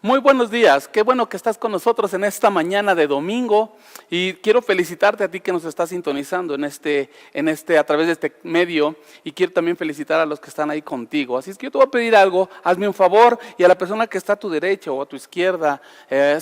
Muy buenos días, qué bueno que estás con nosotros en esta mañana de domingo y quiero felicitarte a ti que nos estás sintonizando a través de este medio y quiero también felicitar a los que están ahí contigo. Así es que yo te voy a pedir algo, hazme un favor y a la persona que está a tu derecha o a tu izquierda,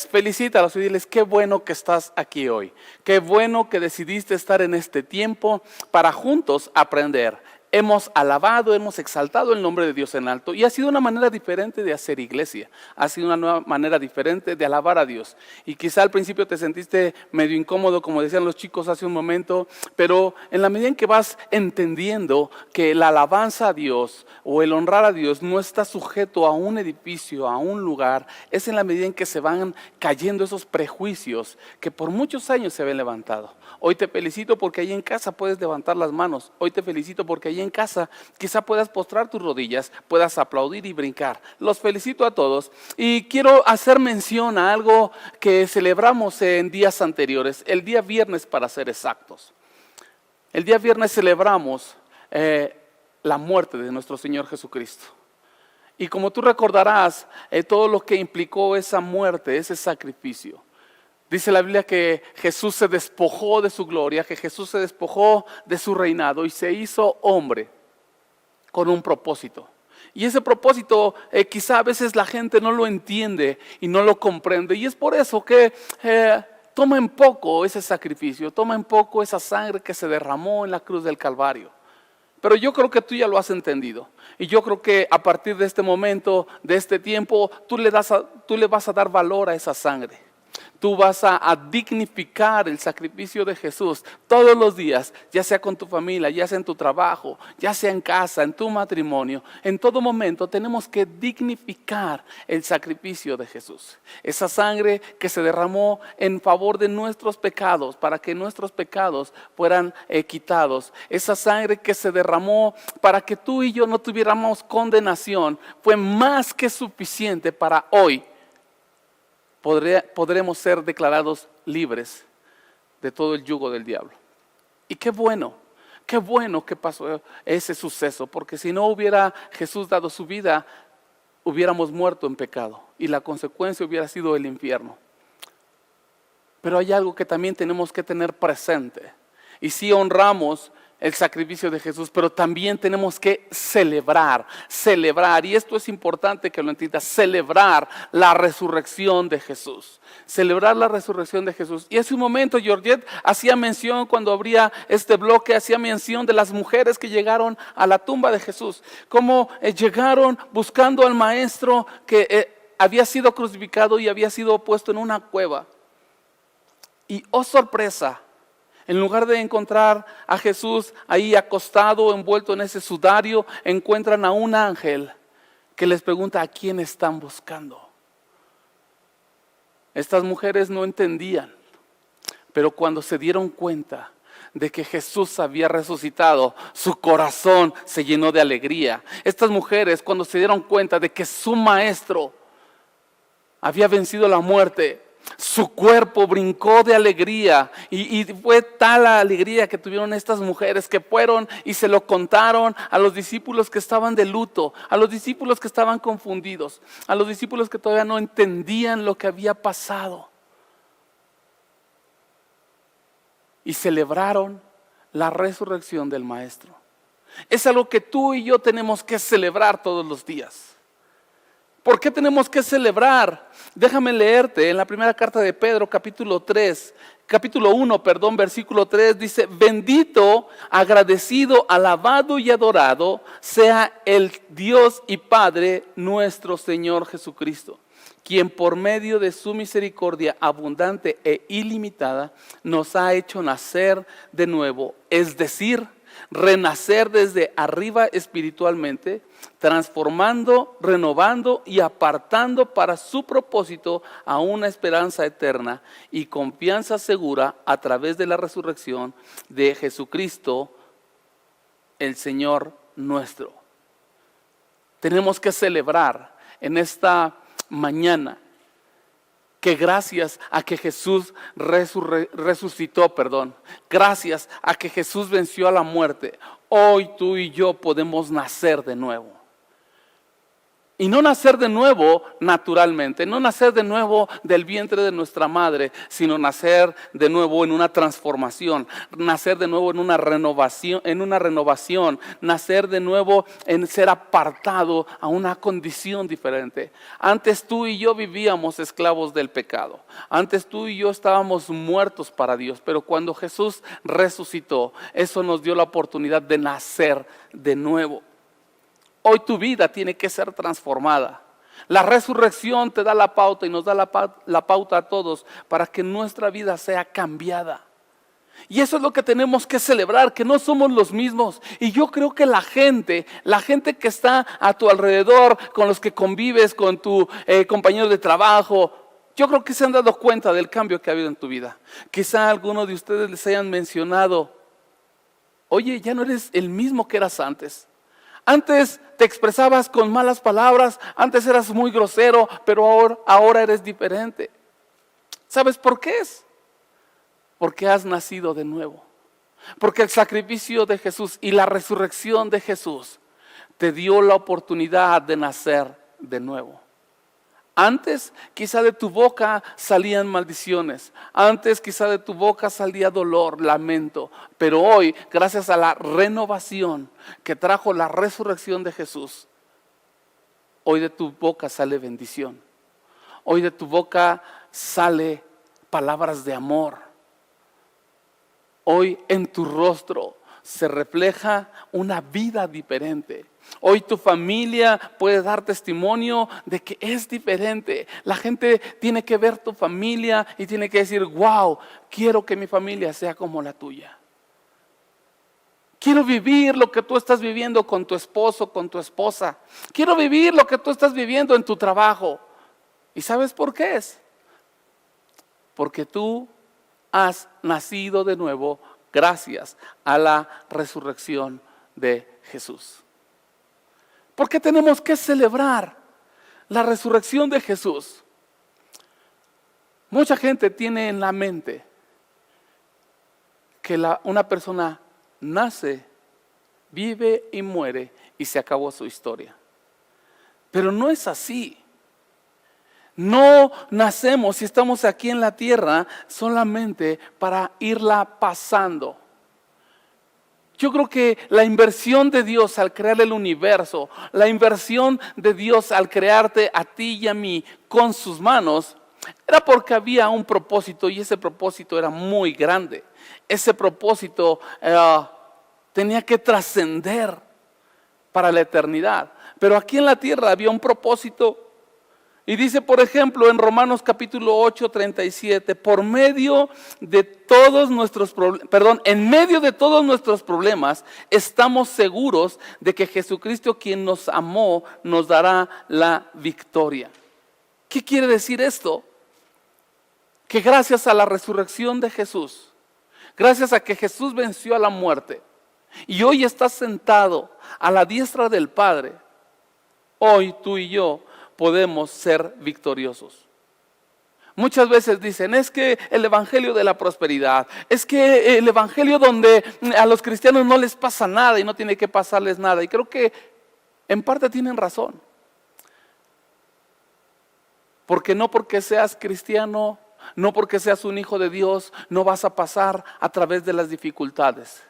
felicítalos y diles qué bueno que estás aquí hoy, qué bueno que decidiste estar en este tiempo para juntos aprender. Hemos alabado, hemos exaltado el nombre de Dios en alto y ha sido una manera diferente de hacer iglesia, ha sido una nueva manera diferente de alabar a Dios. Y quizá al principio te sentiste medio incómodo, como decían los chicos hace un momento, pero en la medida en que vas entendiendo que la alabanza a Dios o el honrar a Dios no está sujeto a un edificio, a un lugar, es en la medida en que se van cayendo esos prejuicios que por muchos años se habían levantado. Hoy te felicito porque ahí en casa puedes levantar las manos, hoy te felicito porque ahí en casa quizá puedas postrar tus rodillas, puedas aplaudir y brincar. Los felicito a todos y quiero hacer mención a algo que celebramos en días anteriores, el día viernes para ser exactos. El día viernes celebramos la muerte de nuestro Señor Jesucristo. Y como tú recordarás, todo lo que implicó esa muerte, ese sacrificio. Dice la Biblia que Jesús se despojó de su gloria, que Jesús se despojó de su reinado y se hizo hombre con un propósito. Y ese propósito quizá a veces la gente no lo entiende y no lo comprende. Y es por eso que toma en poco ese sacrificio, toma en poco esa sangre que se derramó en la cruz del Calvario. Pero yo creo que tú ya lo has entendido. Y yo creo que a partir de este momento, de este tiempo, tú le vas a dar valor a esa sangre. Tú vas a dignificar el sacrificio de Jesús todos los días, ya sea con tu familia, ya sea en tu trabajo, ya sea en casa, en tu matrimonio. En todo momento tenemos que dignificar el sacrificio de Jesús. Esa sangre que se derramó en favor de nuestros pecados, para que nuestros pecados fueran quitados. Esa sangre que se derramó para que tú y yo no tuviéramos condenación, fue más que suficiente para hoy. Podremos ser declarados libres de todo el yugo del diablo. Y qué bueno que pasó ese suceso, porque si no hubiera Jesús dado su vida, hubiéramos muerto en pecado y la consecuencia hubiera sido el infierno. Pero hay algo que también tenemos que tener presente, y sí honramos el sacrificio de Jesús, pero también tenemos que celebrar, y esto es importante que lo entiendas, celebrar la resurrección de Jesús, celebrar la resurrección de Jesús. Y hace un momento Georgette hacía mención, cuando abría este bloque, hacía mención de las mujeres que llegaron a la tumba de Jesús, cómo llegaron buscando al maestro que había sido crucificado y había sido puesto en una cueva. Y oh sorpresa, en lugar de encontrar a Jesús ahí acostado, envuelto en ese sudario, encuentran a un ángel que les pregunta: ¿a quién están buscando? Estas mujeres no entendían, pero cuando se dieron cuenta de que Jesús había resucitado, su corazón se llenó de alegría. Estas mujeres, cuando se dieron cuenta de que su maestro había vencido la muerte, su cuerpo brincó de alegría y fue tal la alegría que tuvieron estas mujeres que fueron y se lo contaron a los discípulos que estaban de luto, a los discípulos que estaban confundidos, a los discípulos que todavía no entendían lo que había pasado. Y celebraron la resurrección del Maestro. Es algo que tú y yo tenemos que celebrar todos los días. ¿Por qué tenemos que celebrar? Déjame leerte en la primera carta de Pedro, capítulo 1, versículo 3, dice: bendito, agradecido, alabado y adorado sea el Dios y Padre nuestro Señor Jesucristo, quien por medio de su misericordia abundante e ilimitada nos ha hecho nacer de nuevo, es decir, renacer desde arriba espiritualmente, transformando, renovando y apartando para su propósito a una esperanza eterna y confianza segura a través de la resurrección de Jesucristo, el Señor nuestro. Tenemos que celebrar en esta mañana que gracias a que Jesús resucitó, gracias a que Jesús venció a la muerte, hoy tú y yo podemos nacer de nuevo. Y no nacer de nuevo naturalmente, no nacer de nuevo del vientre de nuestra madre, sino nacer de nuevo en una transformación, nacer de nuevo en una renovación, nacer de nuevo en ser apartado a una condición diferente. Antes tú y yo vivíamos esclavos del pecado. Antes tú y yo estábamos muertos para Dios, pero cuando Jesús resucitó, eso nos dio la oportunidad de nacer de nuevo. Hoy tu vida tiene que ser transformada. La resurrección te da la pauta y nos da la pauta a todos para que nuestra vida sea cambiada. Y eso es lo que tenemos que celebrar, que no somos los mismos. Y yo creo que la gente que está a tu alrededor, con los que convives, con tu compañero de trabajo, yo creo que se han dado cuenta del cambio que ha habido en tu vida. Quizá algunos de ustedes les hayan mencionado, oye, ya no eres el mismo que eras antes. Antes te expresabas con malas palabras, antes eras muy grosero, pero ahora eres diferente. ¿Sabes por qué es? Porque has nacido de nuevo. Porque el sacrificio de Jesús y la resurrección de Jesús te dio la oportunidad de nacer de nuevo. Antes quizá de tu boca salían maldiciones, antes quizá de tu boca salía dolor, lamento, pero hoy, gracias a la renovación que trajo la resurrección de Jesús, hoy de tu boca sale bendición, hoy de tu boca sale palabras de amor, hoy en tu rostro se refleja una vida diferente. Hoy tu familia puede dar testimonio de que es diferente. La gente tiene que ver tu familia y tiene que decir, wow, quiero que mi familia sea como la tuya. Quiero vivir lo que tú estás viviendo con tu esposo, con tu esposa. Quiero vivir lo que tú estás viviendo en tu trabajo. ¿Y sabes por qué es? Porque tú has nacido de nuevo gracias a la resurrección de Jesús. ¿Por qué tenemos que celebrar la resurrección de Jesús? Mucha gente tiene en la mente que una persona nace, vive y muere y se acabó su historia. Pero no es así. No nacemos y estamos aquí en la tierra solamente para irla pasando. Yo creo que la inversión de Dios al crear el universo, la inversión de Dios al crearte a ti y a mí con sus manos, era porque había un propósito y ese propósito era muy grande. Ese propósito tenía que trascender para la eternidad. Pero aquí en la tierra había un propósito. Y dice, por ejemplo, en Romanos capítulo 8, 37, en medio de todos nuestros problemas, estamos seguros de que Jesucristo, quien nos amó, nos dará la victoria. ¿Qué quiere decir esto? Que gracias a la resurrección de Jesús, gracias a que Jesús venció a la muerte y hoy está sentado a la diestra del Padre, hoy tú y yo podemos ser victoriosos. Muchas veces dicen, es que el evangelio de la prosperidad, es que el evangelio donde a los cristianos no les pasa nada y no tiene que pasarles nada. Y creo que en parte tienen razón. Porque no porque seas cristiano, no porque seas un hijo de Dios, no vas a pasar a través de las dificultades.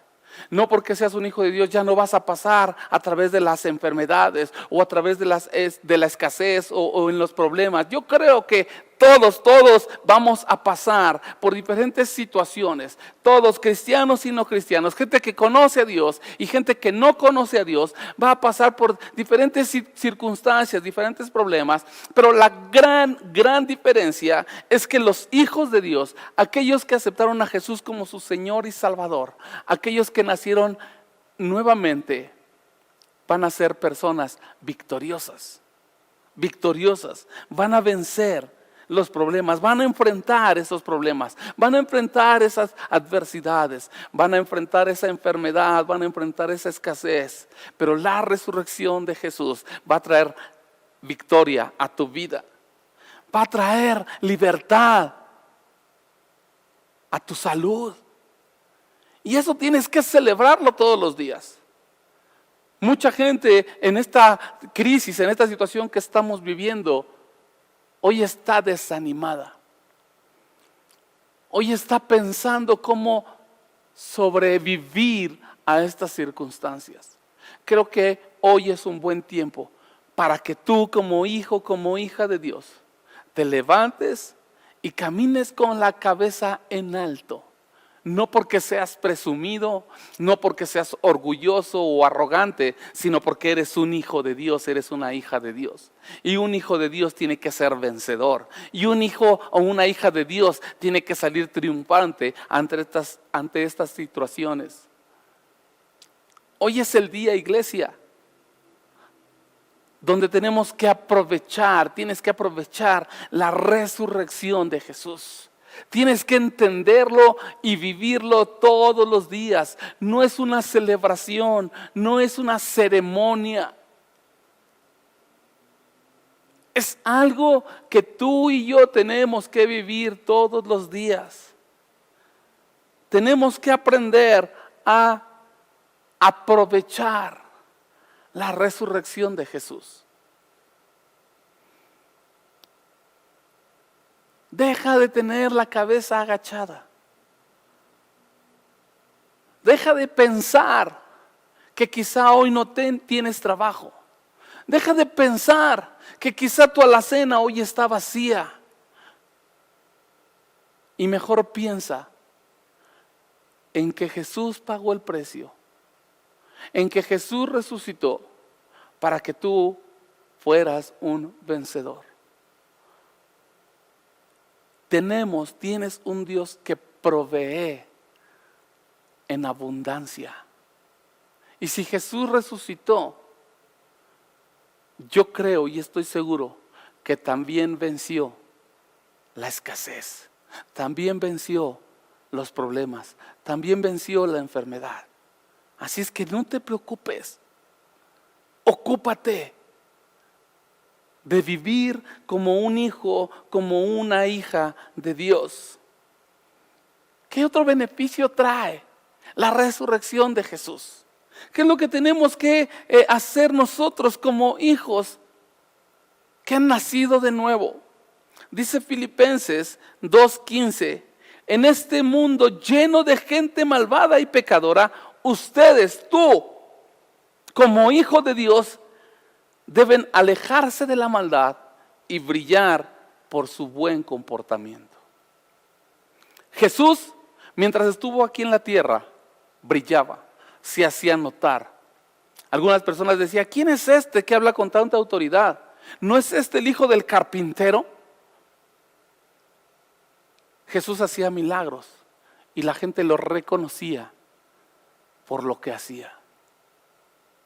No porque seas un hijo de Dios ya no vas a pasar a través de las enfermedades o a través de la escasez o en los problemas. Yo creo que todos vamos a pasar por diferentes situaciones. Todos, cristianos y no cristianos, gente que conoce a Dios y gente que no conoce a Dios, va a pasar por diferentes circunstancias, diferentes problemas. Pero la gran diferencia es que los hijos de Dios, aquellos que aceptaron a Jesús como su Señor y Salvador, aquellos que nacieron nuevamente, van a ser personas victoriosas. Van a vencer los problemas, van a enfrentar esos problemas, van a enfrentar esas adversidades, van a enfrentar esa enfermedad, van a enfrentar esa escasez. Pero la resurrección de Jesús va a traer victoria a tu vida, va a traer libertad a tu salud. Y eso tienes que celebrarlo todos los días. Mucha gente en esta crisis, en esta situación que estamos viviendo, hoy está desanimada. Hoy está pensando cómo sobrevivir a estas circunstancias. Creo que hoy es un buen tiempo para que tú como hijo, como hija de Dios, te levantes y camines con la cabeza en alto. No porque seas presumido, no porque seas orgulloso o arrogante, sino porque eres un hijo de Dios, eres una hija de Dios. Y un hijo de Dios tiene que ser vencedor. Y un hijo o una hija de Dios tiene que salir triunfante ante estas situaciones. Hoy es el día, iglesia, donde tenemos que aprovechar, tienes que aprovechar la resurrección de Jesús. Tienes que entenderlo y vivirlo todos los días. No es una celebración, no es una ceremonia. Es algo que tú y yo tenemos que vivir todos los días. Tenemos que aprender a aprovechar la resurrección de Jesús. Deja de tener la cabeza agachada. Deja de pensar que quizá hoy no tienes trabajo. Deja de pensar que quizá tu alacena hoy está vacía. Y mejor piensa en que Jesús pagó el precio. En que Jesús resucitó para que tú fueras un vencedor. Tienes un Dios que provee en abundancia. Y si Jesús resucitó, yo creo y estoy seguro que también venció la escasez, también venció los problemas, también venció la enfermedad. Así es que no te preocupes, ocúpate de vivir como un hijo, como una hija de Dios. ¿Qué otro beneficio trae la resurrección de Jesús? ¿Qué es lo que tenemos que hacer nosotros como hijos que han nacido de nuevo? Dice Filipenses 2:15, en este mundo lleno de gente malvada y pecadora, ustedes, tú, como hijo de Dios, deben alejarse de la maldad y brillar por su buen comportamiento. Jesús, mientras estuvo aquí en la tierra, brillaba, se hacía notar. Algunas personas decían, ¿quién es este que habla con tanta autoridad? ¿No es este el hijo del carpintero? Jesús hacía milagros y la gente lo reconocía por lo que hacía.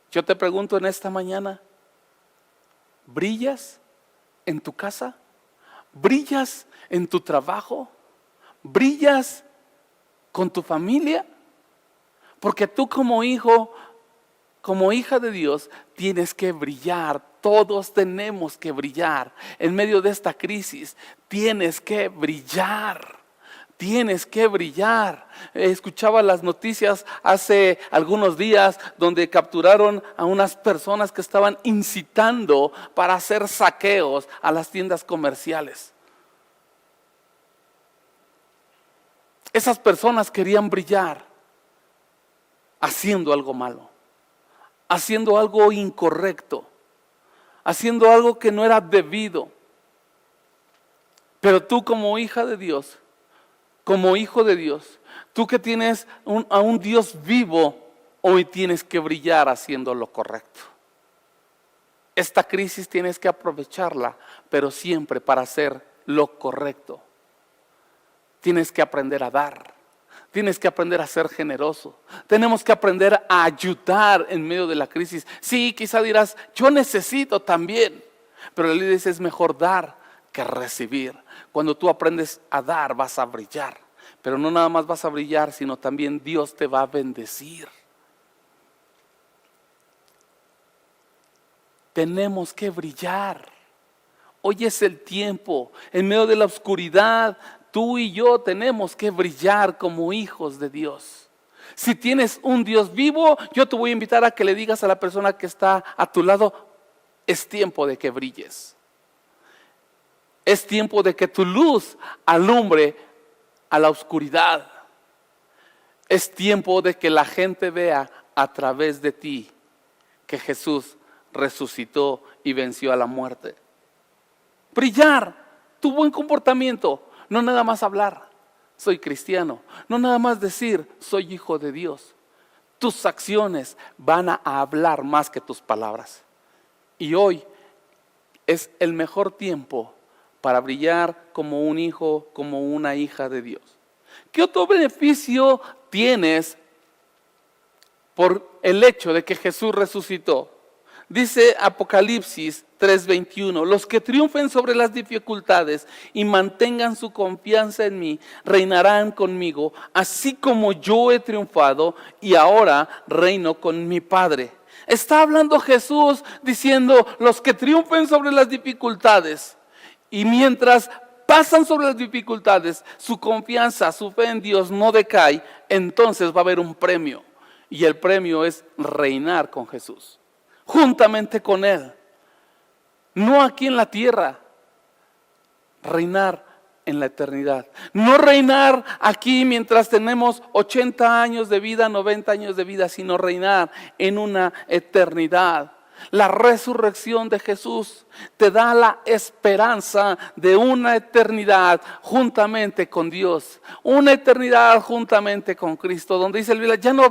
Yo te pregunto en esta mañana, ¿brillas en tu casa? ¿Brillas en tu trabajo? ¿Brillas con tu familia? Porque tú como hijo, como hija de Dios, tienes que brillar. Todos tenemos que brillar. En medio de esta crisis, tienes que brillar. Tienes que brillar. Escuchaba las noticias hace algunos días donde capturaron a unas personas que estaban incitando para hacer saqueos a las tiendas comerciales. Esas personas querían brillar haciendo algo malo, haciendo algo incorrecto, haciendo algo que no era debido. Pero tú como hija de Dios, como hijo de Dios, tú que tienes a un Dios vivo, hoy tienes que brillar haciendo lo correcto. Esta crisis tienes que aprovecharla, pero siempre para hacer lo correcto. Tienes que aprender a dar, tienes que aprender a ser generoso, tenemos que aprender a ayudar en medio de la crisis. Sí, quizá dirás, yo necesito también, pero la ley dice es mejor dar que recibir. Cuando tú aprendes a dar, vas a brillar. Pero no nada más vas a brillar, sino también Dios te va a bendecir. Tenemos que brillar. Hoy es el tiempo. En medio de la oscuridad, tú y yo tenemos que brillar como hijos de Dios. Si tienes un Dios vivo, yo te voy a invitar a que le digas a la persona que está a tu lado, es tiempo de que brilles. Es tiempo de que tu luz alumbre a la oscuridad. Es tiempo de que la gente vea a través de ti que Jesús resucitó y venció a la muerte. Brillar, tu buen comportamiento, no nada más hablar, soy cristiano, no nada más decir, soy hijo de Dios. Tus acciones van a hablar más que tus palabras. Y hoy es el mejor tiempo para brillar como un hijo, como una hija de Dios. ¿Qué otro beneficio tienes por el hecho de que Jesús resucitó? Dice Apocalipsis 3:21, los que triunfen sobre las dificultades y mantengan su confianza en mí, reinarán conmigo, así como yo he triunfado y ahora reino con mi Padre. Está hablando Jesús diciendo, los que triunfen sobre las dificultades, y mientras pasan sobre las dificultades, su confianza, su fe en Dios no decae, entonces va a haber un premio, y el premio es reinar con Jesús, juntamente con Él. No aquí en la tierra, reinar en la eternidad. No reinar aquí mientras tenemos 80 años de vida, 90 años de vida, sino reinar en una eternidad. La resurrección de Jesús te da la esperanza de una eternidad juntamente con Dios, una eternidad juntamente con Cristo, donde dice el Biblia, ya no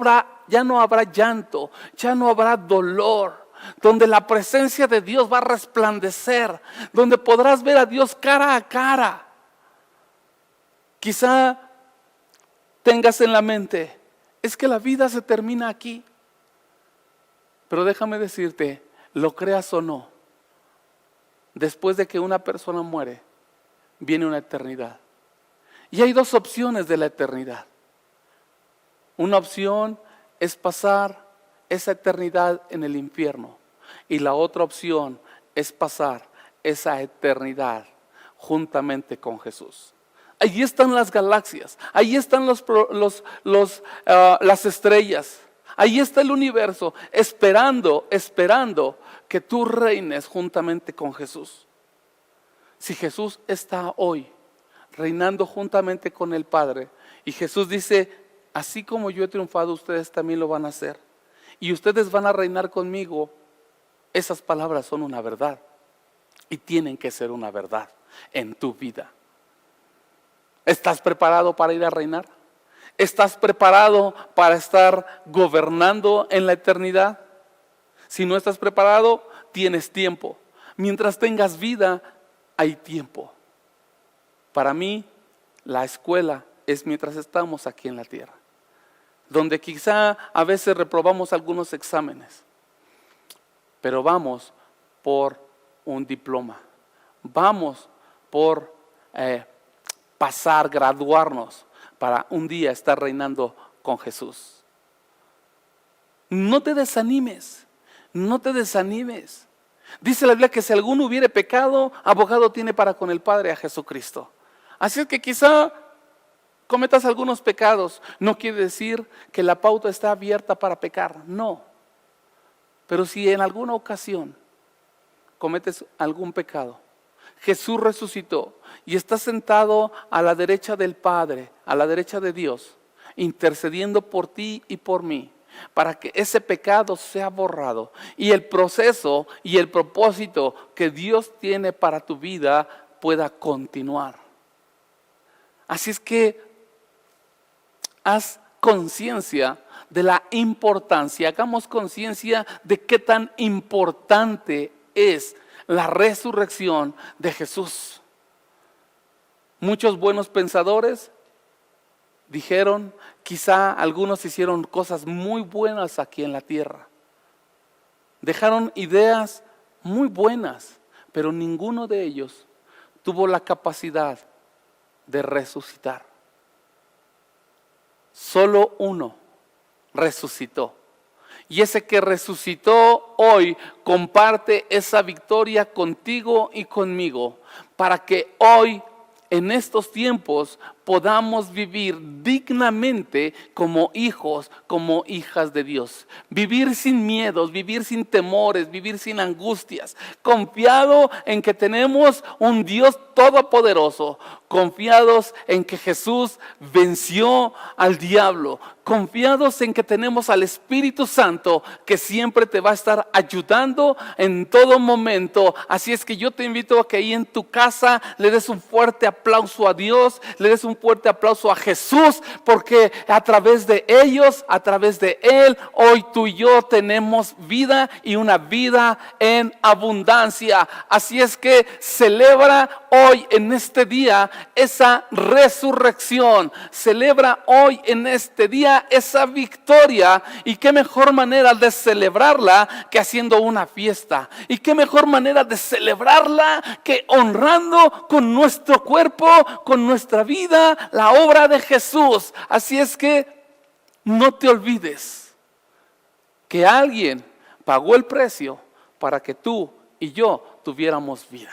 habrá llanto, ya no habrá dolor, donde la presencia de Dios va a resplandecer, donde podrás ver a Dios cara a cara. Quizá tengas en la mente, es que la vida se termina aquí. Pero déjame decirte, lo creas o no, después de que una persona muere, viene una eternidad. Y hay dos opciones de la eternidad. Una opción es pasar esa eternidad en el infierno. Y la otra opción es pasar esa eternidad juntamente con Jesús. Allí están las galaxias, ahí están las estrellas. Ahí está el universo esperando que tú reines juntamente con Jesús. Si Jesús está hoy reinando juntamente con el Padre, y Jesús dice, así como yo he triunfado, ustedes también lo van a hacer, y ustedes van a reinar conmigo, esas palabras son una verdad, y tienen que ser una verdad en tu vida. ¿Estás preparado para ir a reinar? ¿Estás preparado para estar gobernando en la eternidad? Si no estás preparado, tienes tiempo. Mientras tengas vida, hay tiempo. Para mí, la escuela es mientras estamos aquí en la tierra, donde quizá a veces reprobamos algunos exámenes, pero vamos por un diploma, vamos por pasar, graduarnos, para un día estar reinando con Jesús. No te desanimes, no te desanimes. Dice la Biblia que si alguno hubiere pecado, abogado tiene para con el Padre a Jesucristo. Así es que quizá cometas algunos pecados. No quiere decir que la pauta está abierta para pecar, no. Pero si en alguna ocasión cometes algún pecado, Jesús resucitó y está sentado a la derecha del Padre, a la derecha de Dios, intercediendo por ti y por mí, para que ese pecado sea borrado y el proceso y el propósito que Dios tiene para tu vida pueda continuar. Así es que haz conciencia de la importancia, hagamos conciencia de qué tan importante es la resurrección de Jesús. Muchos buenos pensadores dijeron, quizá algunos hicieron cosas muy buenas aquí en la tierra. Dejaron ideas muy buenas, pero ninguno de ellos tuvo la capacidad de resucitar. Solo uno resucitó. Y ese que resucitó hoy comparte esa victoria contigo y conmigo, para que hoy, en estos tiempos, podamos vivir dignamente como hijos, como hijas de Dios. Vivir sin miedos, vivir sin temores, vivir sin angustias, confiado en que tenemos un Dios todopoderoso, confiados en que Jesús venció al diablo, confiados en que tenemos al Espíritu Santo que siempre te va a estar ayudando en todo momento. Así es que yo te invito a que ahí en tu casa le des un fuerte aplauso a Dios, le des un fuerte aplauso a Jesús, porque a través de ellos, a través de Él, hoy tú y yo tenemos vida y una vida en abundancia. Así es que celebra hoy en este día esa resurrección, celebra hoy en este día esa victoria. Y qué mejor manera de celebrarla que haciendo una fiesta, y qué mejor manera de celebrarla que honrando con nuestro cuerpo, con nuestra vida, la obra de Jesús. Así es que no te olvides que alguien pagó el precio para que tú y yo tuviéramos vida.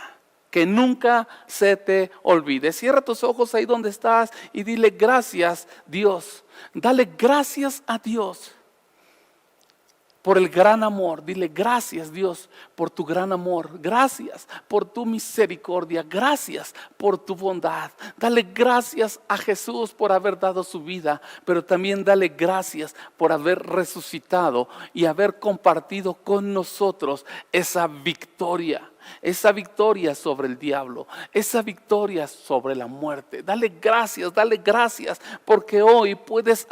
Que nunca se te olvide. Cierra tus ojos ahí donde estás y dile gracias, Dios. Dale gracias a Dios por el gran amor. Dile gracias, Dios, por tu gran amor. Gracias por tu misericordia. Gracias por tu bondad. Dale gracias a Jesús por haber dado su vida, pero también dale gracias por haber resucitado y haber compartido con nosotros esa victoria. Esa victoria sobre el diablo, esa victoria sobre la muerte. Dale gracias, porque hoy podemos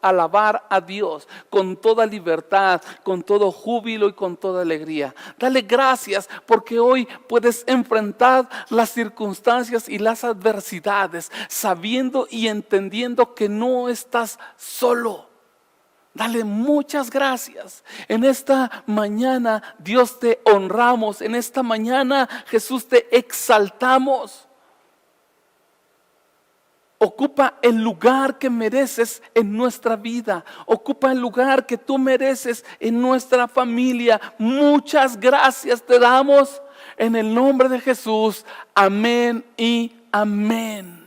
alabar a Dios con toda libertad, con todo júbilo y con toda alegría. Dale gracias porque hoy puedes enfrentar las circunstancias y las adversidades, sabiendo y entendiendo que no estás solo. Dale muchas gracias. En esta mañana Dios te honramos. En esta mañana Jesús te exaltamos. Ocupa el lugar que mereces en nuestra vida. Ocupa el lugar que tú mereces en nuestra familia. Muchas gracias te damos en el nombre de Jesús. Amén y amén.